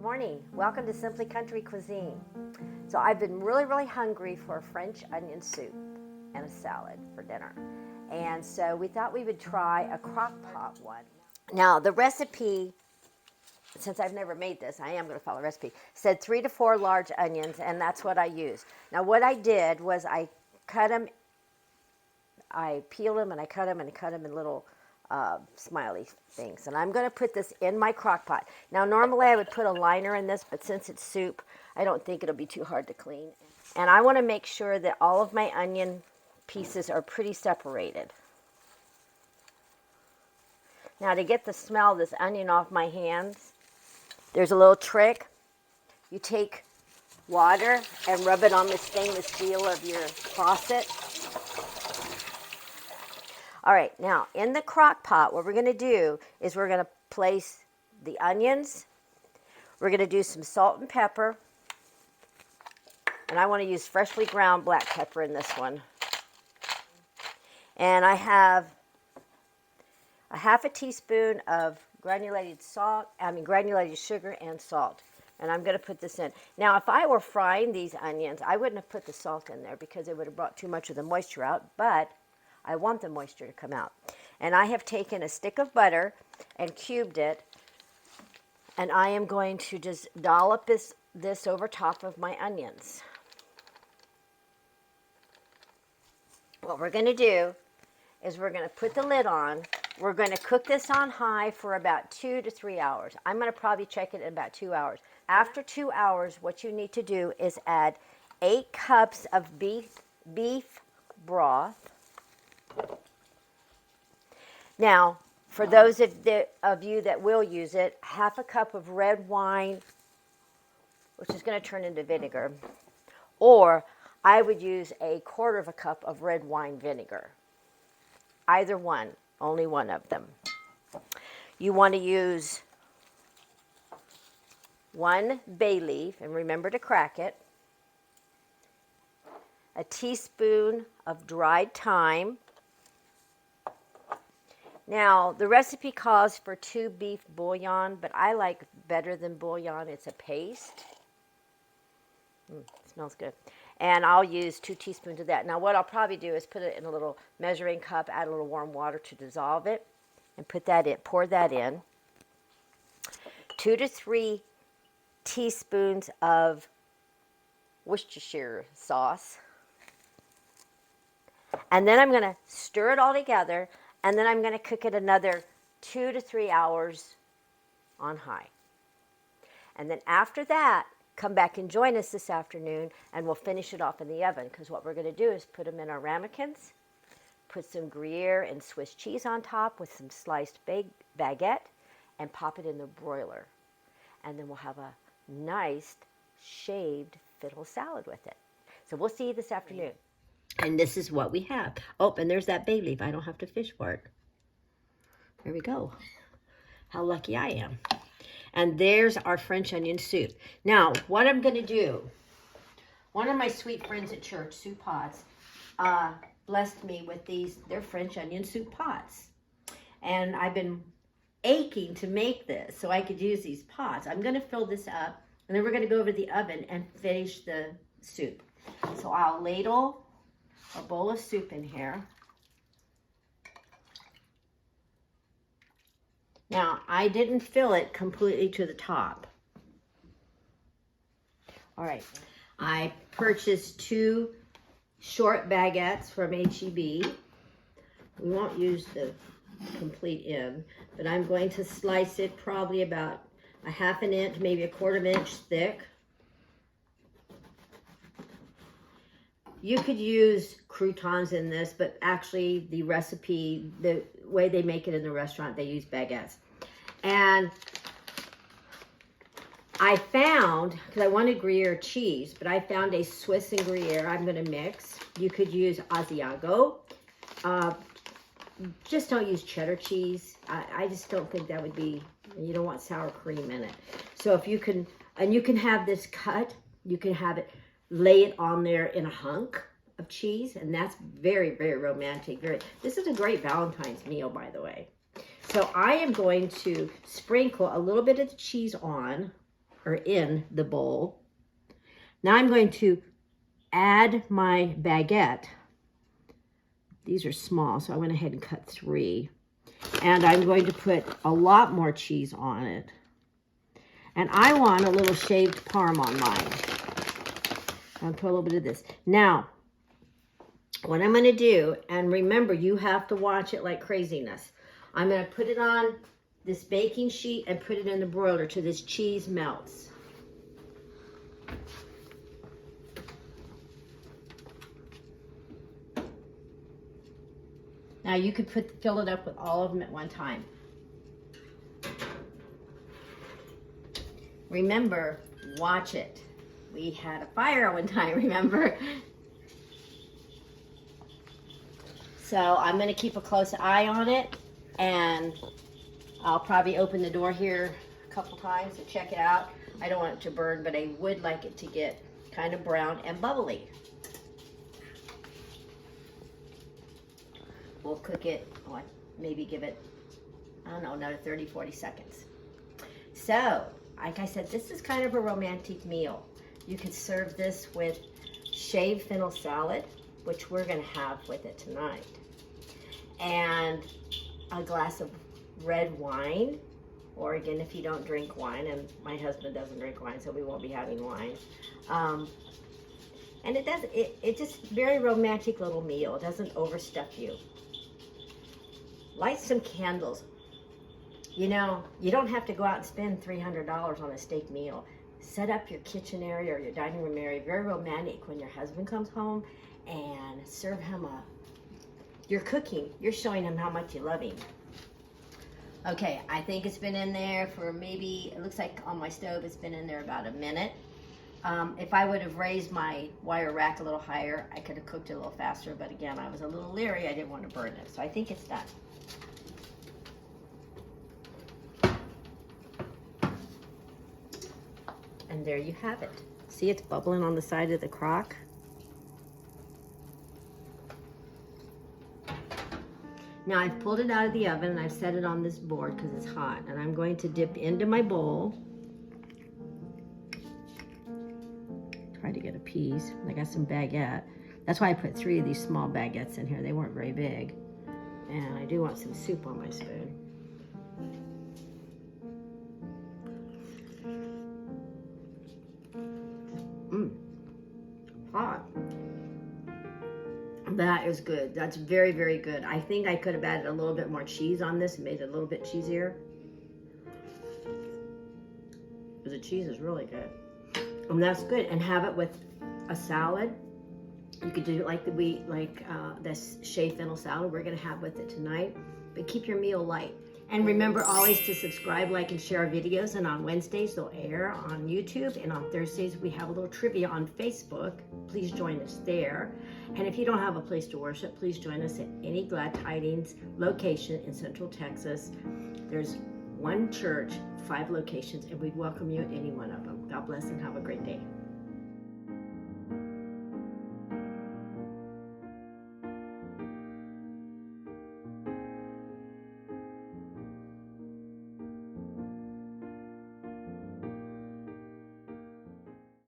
Morning. Welcome to Simply Country Cuisine. So I've been really hungry for a French onion soup and a salad for dinner. And so we thought we would try a crock pot one. Now the recipe, since I've never made this, I am going to follow the recipe, said 3 to 4 large onions, and that's what I used. Now what I did was I cut them, I peeled them and I cut them and I cut them in little smiley things. And I'm going to put this in my crock pot. Now normally I would put a liner in this, but since it's soup, I don't think it'll be too hard to clean. And I want to make sure that all of my onion pieces are pretty separated. Now to get the smell of this onion off my hands, there's a little trick. You take water and rub it on the stainless steel of your faucet. All right, now in the crock pot, what we're going to do is we're going to place the onions. We're going to do some salt and pepper. And I want to use freshly ground black pepper in this one. And I have a half a teaspoon of granulated sugar and salt. And I'm going to put this in. Now, if I were frying these onions, I wouldn't have put the salt in there because it would have brought too much of the moisture out. But I want the moisture to come out. And I have taken a stick of butter and cubed it. And I am going to just dollop this over top of my onions. What we're going to do is we're going to put the lid on. We're going to cook this on high for about 2 to 3 hours. I'm going to probably check it in about 2 hours. After 2 hours, what you need to do is add 8 cups of beef broth. Now, for those of you that will use it, half a cup of red wine, which is going to turn into vinegar, or I would use a quarter of a cup of red wine vinegar. Either one, only one of them. You want to use 1 bay leaf, and remember to crack it, a teaspoon of dried thyme. Now, the recipe calls for 2 beef bouillon, but I like better than bouillon. It's a paste. It smells good. And I'll use 2 teaspoons of that. Now, what I'll probably do is put it in a little measuring cup, add a little warm water to dissolve it, and put that in, pour that in. 2 to 3 teaspoons of Worcestershire sauce. And then I'm going to stir it all together, and then I'm going to cook it another 2 to 3 hours on high. And then after that, come back and join us this afternoon, and we'll finish it off in the oven, because what we're going to do is put them in our ramekins, put some Gruyere and Swiss cheese on top with some sliced baguette, and pop it in the broiler. And then we'll have a nice shaved fiddle salad with it. So we'll see you this afternoon. And this is what we have. Oh, and there's that bay leaf. I don't have to fish for it. There we go. How lucky I am. And there's our French onion soup. Now, what I'm going to do, one of my sweet friends at church, Sue Potts, blessed me with these. They're French onion soup pots. And I've been aching to make this so I could use these pots. I'm going to fill this up, and then we're going to go over to the oven and finish the soup. So I'll ladle a bowl of soup in here. Now, I didn't fill it completely to the top. All right, I purchased 2 short baguettes from H-E-B. We won't use the complete end, but I'm going to slice it probably about a half an inch, maybe a quarter of an inch thick. You could use croutons in this, but actually the recipe, the way they make it in the restaurant, they use baguettes. And I found, because I wanted Gruyere cheese, but I found a Swiss and Gruyere I'm going to mix. You could use Asiago. Just don't use cheddar cheese. I just don't think that would be, you don't want sour cream in it. So if you can, and you can have this cut, you can have it, lay it on there in a hunk of cheese, and that's very romantic. This is a great Valentine's meal, by the way. So I am going to sprinkle a little bit of the cheese on, or in the bowl. Now I'm going to add my baguette. These are small, so I went ahead and cut 3. And I'm going to put a lot more cheese on it. And I want a little shaved parm on mine. I'll put a little bit of this. Now, what I'm going to do, and remember, you have to watch it like craziness. I'm going to put it on this baking sheet and put it in the broiler till this cheese melts. Now you could fill it up with all of them at one time. Remember, watch it. We had a fire one time, remember? So I'm going to keep a close eye on it, and I'll probably open the door here a couple times to check it out. I don't want it to burn, but I would like it to get kind of brown and bubbly. We'll cook it, maybe give it, I don't know, another 30, 40 seconds. So, like I said, this is kind of a romantic meal. You could serve this with shaved fennel salad, which we're going to have with it tonight, and a glass of red wine, or again, if you don't drink wine, and my husband doesn't drink wine, so we won't be having wine. And it's just very romantic little meal. It doesn't overstuff you. Light some candles. You know, you don't have to go out and spend $300 on a steak meal. Set up your kitchen area or your dining room area very romantic when your husband comes home, and serve him you're cooking. You're showing him how much you love him. Okay, I think it's been in there for maybe, it looks like on my stove it's been in there about a minute. If I would have raised my wire rack a little higher, I could have cooked it a little faster, but again, I was a little leery. I didn't want to burn it, so I think it's done. And there you have it. See, it's bubbling on the side of the crock. Now I've pulled it out of the oven and I've set it on this board because it's hot, and I'm going to dip into my bowl. Try to get a piece. I got some baguette. That's why I put 3 of these small baguettes in here. They weren't very big. And I do want some soup on my spoon. Hot. That is good. That's very, very good. I think I could have added a little bit more cheese on this and made it a little bit cheesier. The cheese is really good. And that's good. And have it with a salad. You could do it like this shaved fennel salad we're going to have with it tonight. But keep your meal light. And remember always to subscribe, like, and share our videos. And on Wednesdays, they'll air on YouTube. And on Thursdays, we have a little trivia on Facebook. Please join us there. And if you don't have a place to worship, please join us at any Glad Tidings location in Central Texas. There's one church, 5 locations, and we'd welcome you at any one of them. God bless and have a great day.